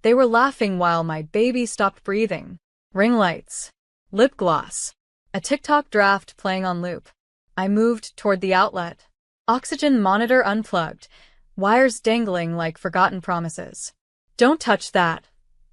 They were laughing while my baby stopped breathing. Ring lights. Lip gloss. A TikTok draft playing on loop. I moved toward the outlet. Oxygen monitor unplugged. Wires dangling like forgotten promises. "Don't touch that,"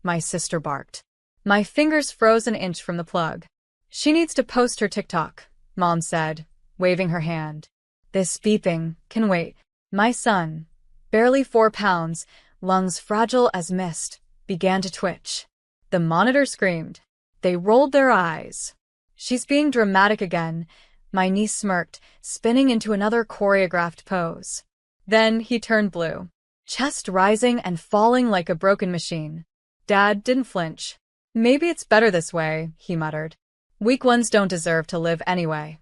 my sister barked. My fingers froze an inch from the plug. "She needs to post her TikTok," Mom said, waving her hand. "This beeping can wait." My son, barely 4 pounds, lungs fragile as mist, began to twitch. The monitor screamed. They rolled their eyes. "She's being dramatic again," my niece smirked, spinning into another choreographed pose. Then he turned blue, chest rising and falling like a broken machine. Dad didn't flinch. "Maybe it's better this way," he muttered. "Weak ones don't deserve to live anyway."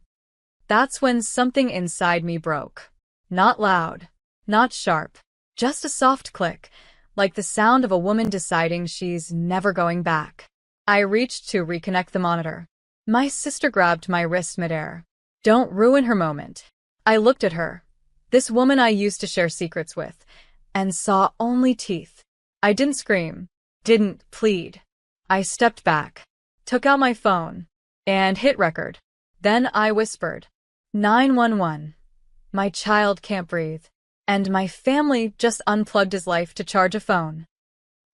That's when something inside me broke. Not loud, not sharp, just a soft click, like the sound of a woman deciding she's never going back. I reached to reconnect the monitor. My sister grabbed my wrist midair. "Don't ruin her moment." I looked at her, this woman I used to share secrets with, and saw only teeth. I didn't scream, didn't plead. I stepped back, took out my phone, and hit record. Then I whispered, 911. My child can't breathe, and my family just unplugged his life to charge a phone.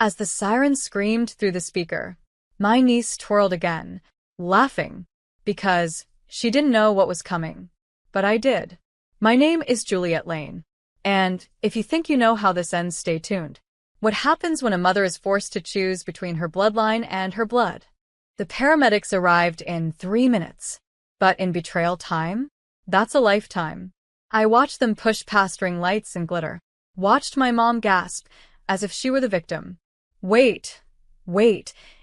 As the siren screamed through the speaker, my niece twirled again, laughing, because she didn't know what was coming. But I did. My name is Juliet Lane, and if you think you know how this ends, stay tuned. What happens when a mother is forced to choose between her bloodline and her blood? The paramedics arrived in 3 minutes, but in betrayal time, that's a lifetime. I watched them push past ring lights and glitter, watched my mom gasp as if she were the victim. Wait,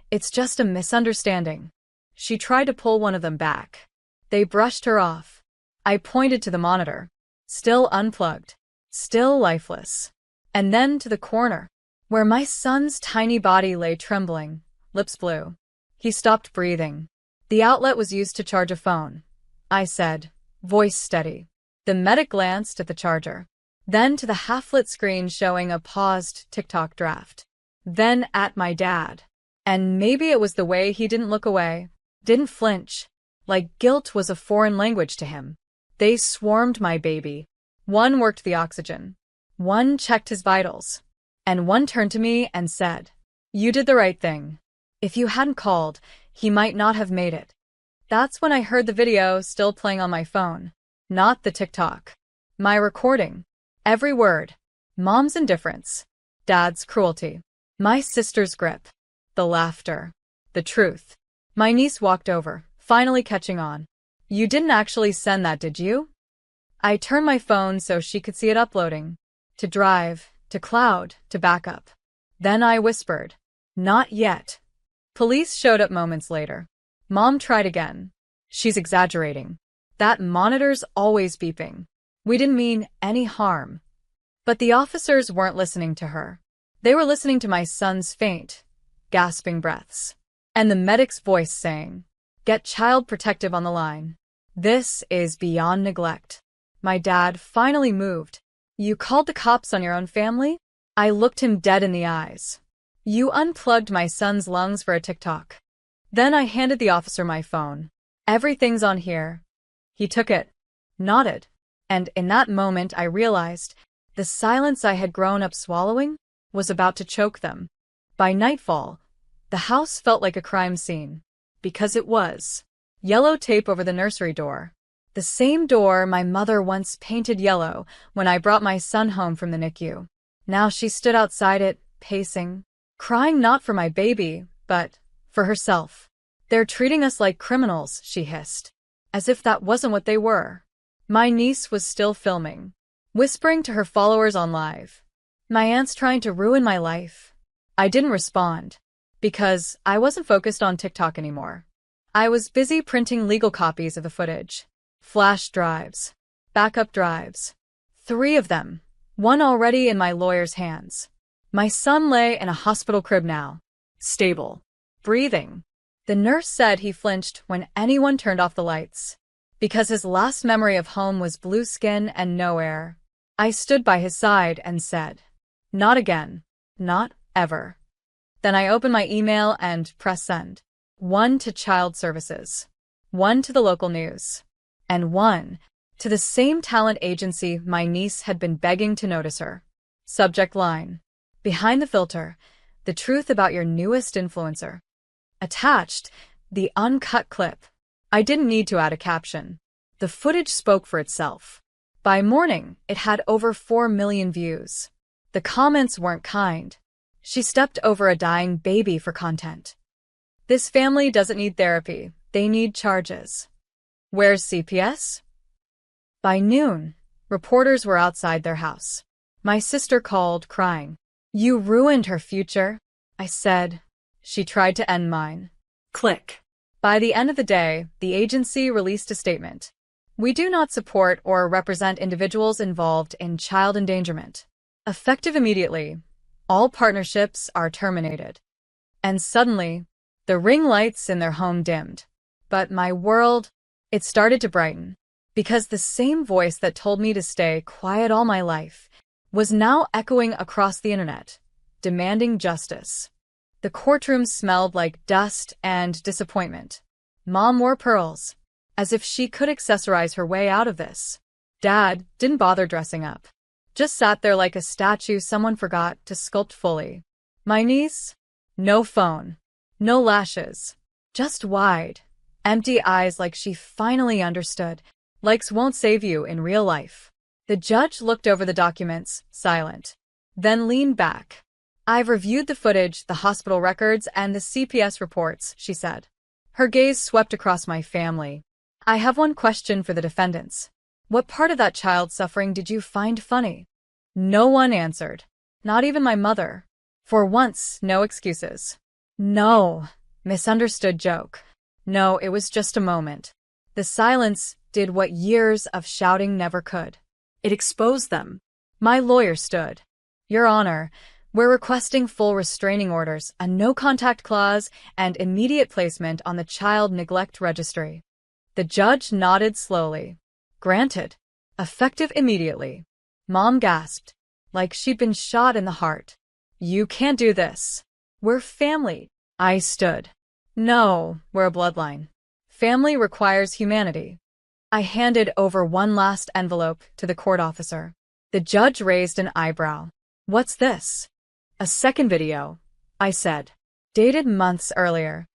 it's just a misunderstanding." She tried to pull one of them back. They brushed her off. I pointed to the monitor, still unplugged, still lifeless, and then to the corner, where my son's tiny body lay trembling, lips blue. He stopped breathing. "The outlet was used to charge a phone," I said, voice steady. The medic glanced at the charger, then to the half-lit screen showing a paused TikTok draft, then at my dad. And maybe it was the way he didn't look away, didn't flinch, like guilt was a foreign language to him. They swarmed my baby. One worked the oxygen, one checked his vitals, and one turned to me and said, "You did the right thing. If you hadn't called, he might not have made it." That's when I heard the video still playing on my phone, not the TikTok. My recording. Every word. Mom's indifference. Dad's cruelty. My sister's grip. The laughter. The truth. My niece walked over, finally catching on. "You didn't actually send that, did you?" I turned my phone so she could see it uploading. To drive, to cloud, to backup. Then I whispered, "Not yet." Police showed up moments later. Mom tried again. "She's exaggerating. That monitor's always beeping. We didn't mean any harm." But the officers weren't listening to her. They were listening to my son's faint, gasping breaths, and the medic's voice saying, "Get Child Protective on the line. This is beyond neglect." My dad finally moved. "You called the cops on your own family?" I looked him dead in the eyes. "You unplugged my son's lungs for a TikTok." Then I handed the officer my phone. "Everything's on here." He took it, nodded, and in that moment I realized the silence I had grown up swallowing was about to choke them. By nightfall, the house felt like a crime scene, because it was. Yellow tape over the nursery door. The same door my mother once painted yellow when I brought my son home from the NICU. Now she stood outside it, pacing, crying not for my baby, but for herself. "They're treating us like criminals," she hissed, as if that wasn't what they were. My niece was still filming, whispering to her followers on live. "My aunt's trying to ruin my life." I didn't respond, because I wasn't focused on TikTok anymore. I was busy printing legal copies of the footage. Flash drives. Backup drives. 3 of them. One already in my lawyer's hands. My son lay in a hospital crib now. Stable. Breathing. The nurse said he flinched when anyone turned off the lights, because his last memory of home was blue skin and no air. I stood by his side and said, "Not again. Not ever." Then I open my email and press send. One to Child Services, one to the local news, and one to the same talent agency my niece had been begging to notice her. Subject line: behind the filter, the truth about your newest influencer. Attached, the uncut clip. I didn't need to add a caption. The footage spoke for itself. By morning, it had over 4 million views. The comments weren't kind. She stepped over a dying baby for content. This family doesn't need therapy. They need charges. Where's CPS? By noon, reporters were outside their house. My sister called, crying. You ruined her future, I said. She tried to end mine. Click. By the end of the day, the agency released a statement. We do not support or represent individuals involved in child endangerment. Effective immediately, all partnerships are terminated. And suddenly, the ring lights in their home dimmed. But my world, it started to brighten. Because the same voice that told me to stay quiet all my life was now echoing across the internet, demanding justice. The courtroom smelled like dust and disappointment. Mom wore pearls, as if she could accessorize her way out of this. Dad didn't bother dressing up. Just sat there like a statue someone forgot to sculpt fully. My niece? No phone. No lashes. Just wide, empty eyes like she finally understood. Likes won't save you in real life. The judge looked over the documents, silent. Then leaned back. I've reviewed the footage, the hospital records, and the CPS reports, she said. Her gaze swept across my family. I have one question for the defendants. What part of that child's suffering did you find funny? No one answered. Not even my mother. For once, no excuses. No. Misunderstood joke. No, it was just a moment. The silence did what years of shouting never could. It exposed them. My lawyer stood. Your Honor, we're requesting full restraining orders, a no-contact clause, and immediate placement on the child neglect registry. The judge nodded slowly. Granted. Effective immediately. Mom gasped, like she'd been shot in the heart. You can't do this. We're family. I stood. No, we're a bloodline. Family requires humanity. I handed over one last envelope to the court officer. The judge raised an eyebrow. What's this? A second video, I said. Dated months earlier.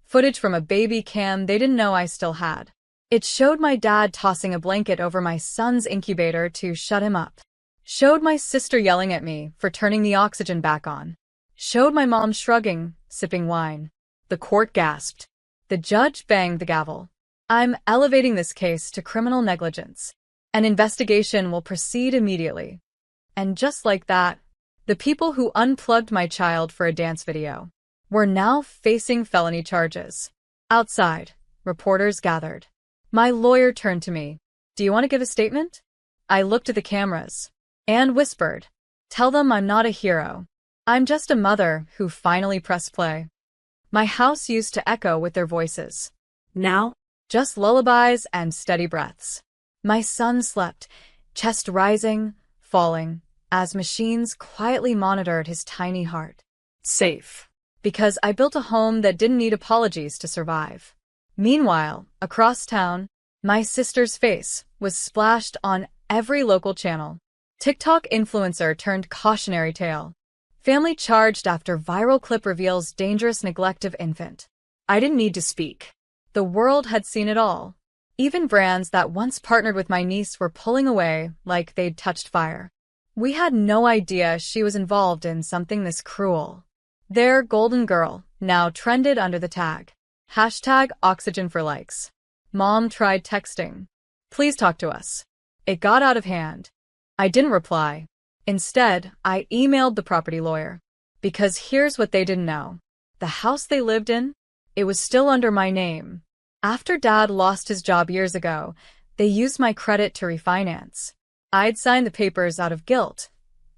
Footage from a baby cam they didn't know I still had. It showed my dad tossing a blanket over my son's incubator to shut him up. Showed my sister yelling at me for turning the oxygen back on. Showed my mom shrugging, sipping wine. The court gasped. The judge banged the gavel. I'm elevating this case to criminal negligence. An investigation will proceed immediately. And just like that, the people who unplugged my child for a dance video were now facing felony charges. Outside, reporters gathered. My lawyer turned to me. Do you want to give a statement? I looked at the cameras and whispered, tell them I'm not a hero. I'm just a mother who finally pressed play. My house used to echo with their voices. Now, just lullabies and steady breaths. My son slept, chest rising, falling, as machines quietly monitored his tiny heart. Safe. Because I built a home that didn't need apologies to survive. Meanwhile, across town, my sister's face was splashed on every local channel. TikTok influencer turned cautionary tale. Family charged after viral clip reveals dangerous neglect of infant. I didn't need to speak. The world had seen it all. Even brands that once partnered with my niece were pulling away like they'd touched fire. We had no idea she was involved in something this cruel. Their golden girl now trended under the tag. #oxygen for likes. Mom tried texting. Please talk to us. It got out of hand. I didn't reply. Instead, I emailed the property lawyer. Because here's what they didn't know. The house they lived in, it was still under my name. After Dad lost his job years ago, they used my credit to refinance. I'd signed the papers out of guilt,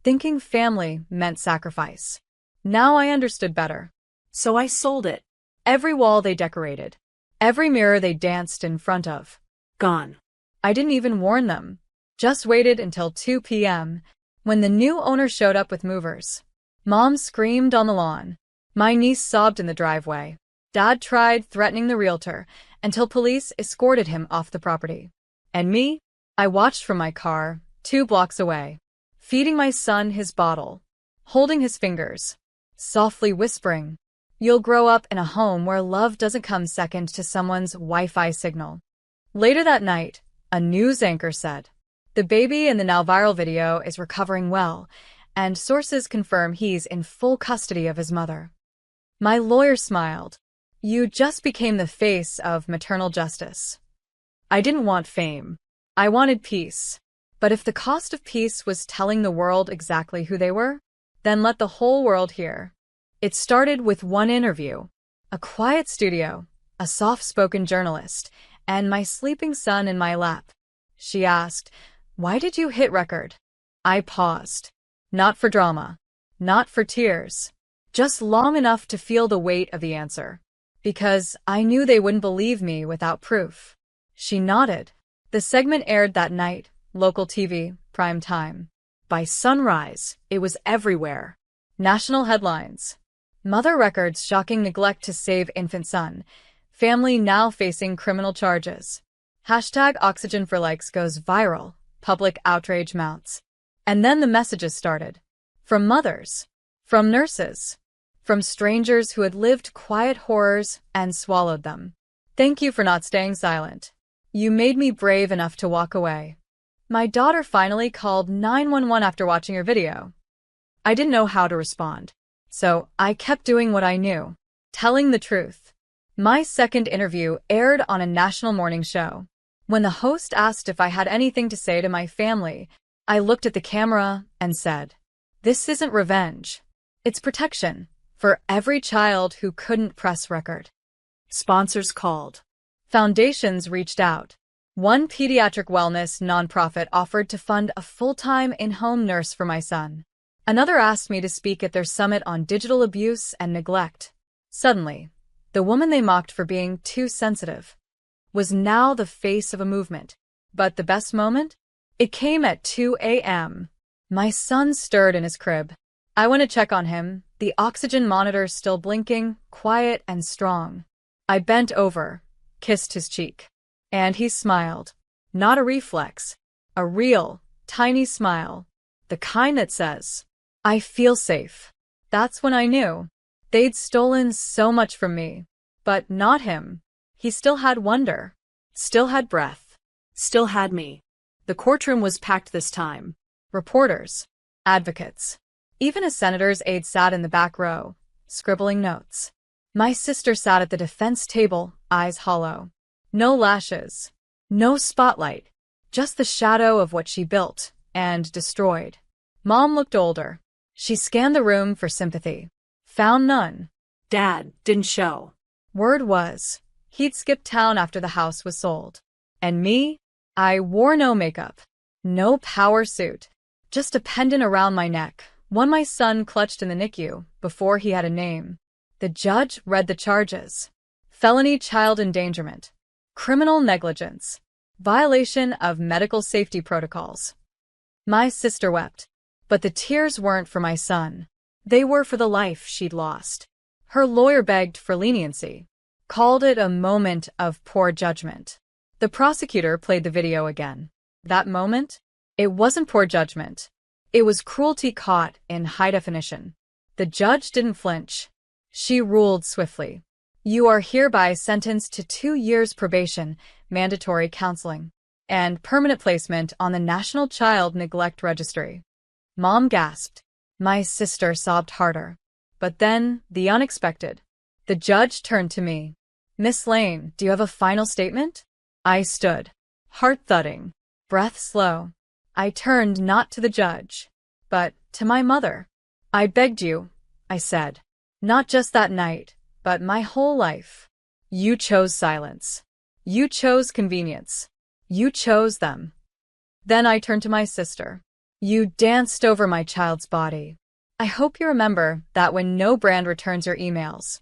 thinking family meant sacrifice. Now I understood better. So I sold it. Every wall they decorated. Every mirror they danced in front of. Gone. I didn't even warn them. Just waited until 2 p.m., when the new owner showed up with movers. Mom screamed on the lawn. My niece sobbed in the driveway. Dad tried threatening the realtor until police escorted him off the property. And me? I watched from my car, 2 blocks away, feeding my son his bottle, holding his fingers, softly whispering, "You'll grow up in a home where love doesn't come second to someone's Wi-Fi signal." Later that night, a news anchor said, "The baby in the now viral video is recovering well, and sources confirm he's in full custody of his mother." My lawyer smiled. "You just became the face of maternal justice." I didn't want fame. I wanted peace. But if the cost of peace was telling the world exactly who they were, then let the whole world hear. It started with one interview, a quiet studio, a soft-spoken journalist, and my sleeping son in my lap. She asked, "Why did you hit record?" I paused. Not for drama. Not for tears. Just long enough to feel the weight of the answer. Because I knew they wouldn't believe me without proof. She nodded. The segment aired that night, local TV, prime time. By sunrise, it was everywhere. National headlines. Mother records shocking neglect to save infant son. Family now facing criminal charges. Hashtag oxygen for likes goes viral. Public outrage mounts. And then the messages started. From mothers. From nurses. From strangers who had lived quiet horrors and swallowed them. "Thank you for not staying silent. You made me brave enough to walk away." My daughter finally called 911 after watching her video. I didn't know how to respond, so I kept doing what I knew, telling the truth. My second interview aired on a national morning show. When the host asked if I had anything to say to my family, I looked at the camera and said, "This isn't revenge. It's protection for every child who couldn't press record." Sponsors called. Foundations reached out. One pediatric wellness nonprofit offered to fund a full-time in-home nurse for my son. Another asked me to speak at their summit on digital abuse and neglect. Suddenly, the woman they mocked for being too sensitive was now the face of a movement. But the best moment? It came at 2 a.m. My son stirred in his crib. I went to check on him, the oxygen monitor still blinking, quiet and strong. I bent over, kissed his cheek. And he smiled. Not a reflex. A real, tiny smile. The kind that says, "I feel safe." That's when I knew. They'd stolen so much from me. But not him. He still had wonder. Still had breath. Still had me. The courtroom was packed this time. Reporters. Advocates. Even a senator's aide sat in the back row, scribbling notes. My sister sat at the defense table, eyes hollow. No lashes. No spotlight. Just the shadow of what she built and destroyed. Mom looked older. She scanned the room for sympathy. Found none. Dad didn't show. Word was, he'd skipped town after the house was sold. And me? I wore no makeup. No power suit. Just a pendant around my neck, one my son clutched in the NICU before he had a name. The judge read the charges. Felony child endangerment. Criminal negligence. Violation of medical safety protocols. My sister wept. But the tears weren't for my son. They were for the life she'd lost. Her lawyer begged for leniency. Called it a moment of poor judgment. The prosecutor played the video again. That moment? It wasn't poor judgment. It was cruelty caught in high definition. The judge didn't flinch. She ruled swiftly. You are hereby sentenced to 2 years probation, mandatory counseling, and permanent placement on the National Child Neglect Registry. Mom gasped. My sister sobbed harder. But then, the unexpected. The judge turned to me. Miss Lane, do you have a final statement? I stood, heart thudding, breath slow. I turned not to the judge, but to my mother. I begged you, I said. Not just that night, but my whole life. You chose silence. You chose convenience. You chose them. Then I turned to my sister. You danced over my child's body. I hope you remember that when no brand returns your emails.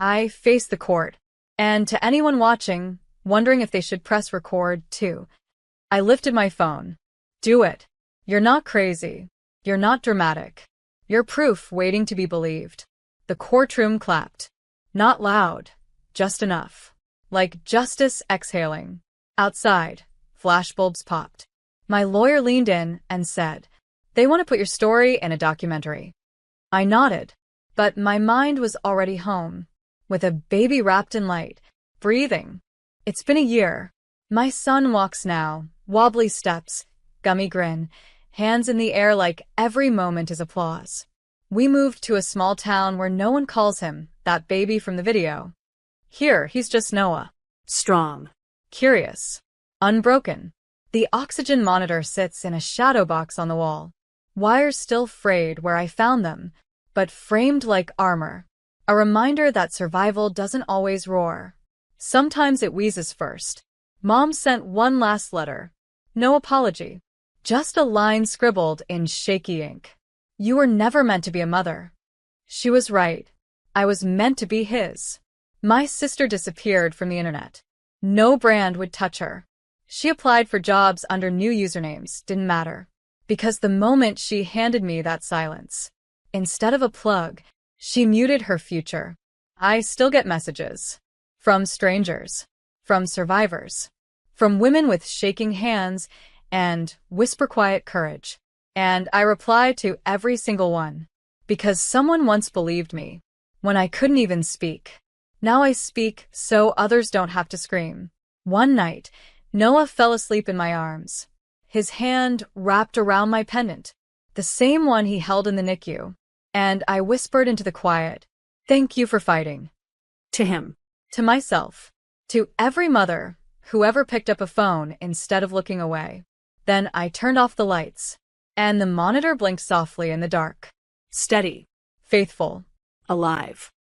I faced the court, and to anyone watching, wondering if they should press record too, I lifted my phone. Do it. You're not crazy. You're not dramatic. You're proof waiting to be believed. The courtroom clapped. Not loud, just enough. Like justice exhaling. Outside, flashbulbs popped. My lawyer leaned in and said, "They want to put your story in a documentary." I nodded, but my mind was already home, with a baby wrapped in light, breathing. It's been a year. My son walks now, wobbly steps, gummy grin, hands in the air like every moment is applause. We moved to a small town where no one calls him that baby from the video. Here, he's just Noah. Strong. Curious. Unbroken. The oxygen monitor sits in a shadow box on the wall. Wires still frayed where I found them, but framed like armor. A reminder that survival doesn't always roar. Sometimes it wheezes first. Mom sent one last letter. No apology. Just a line scribbled in shaky ink. "You were never meant to be a mother." She was right. I was meant to be his. My sister disappeared from the internet. No brand would touch her. She applied for jobs under new usernames, didn't matter. Because the moment she handed me that silence, instead of a plug, she muted her future. I still get messages. From strangers. From survivors. From women with shaking hands and whisper quiet courage. And I reply to every single one. Because someone once believed me. When I couldn't even speak. Now I speak so others don't have to scream. One night, Noah fell asleep in my arms. His hand wrapped around my pendant, the same one he held in the NICU. And I whispered into the quiet, "Thank you for fighting." To him. To myself. To every mother who ever picked up a phone instead of looking away. Then I turned off the lights, and the monitor blinked softly in the dark. Steady. Faithful. Alive.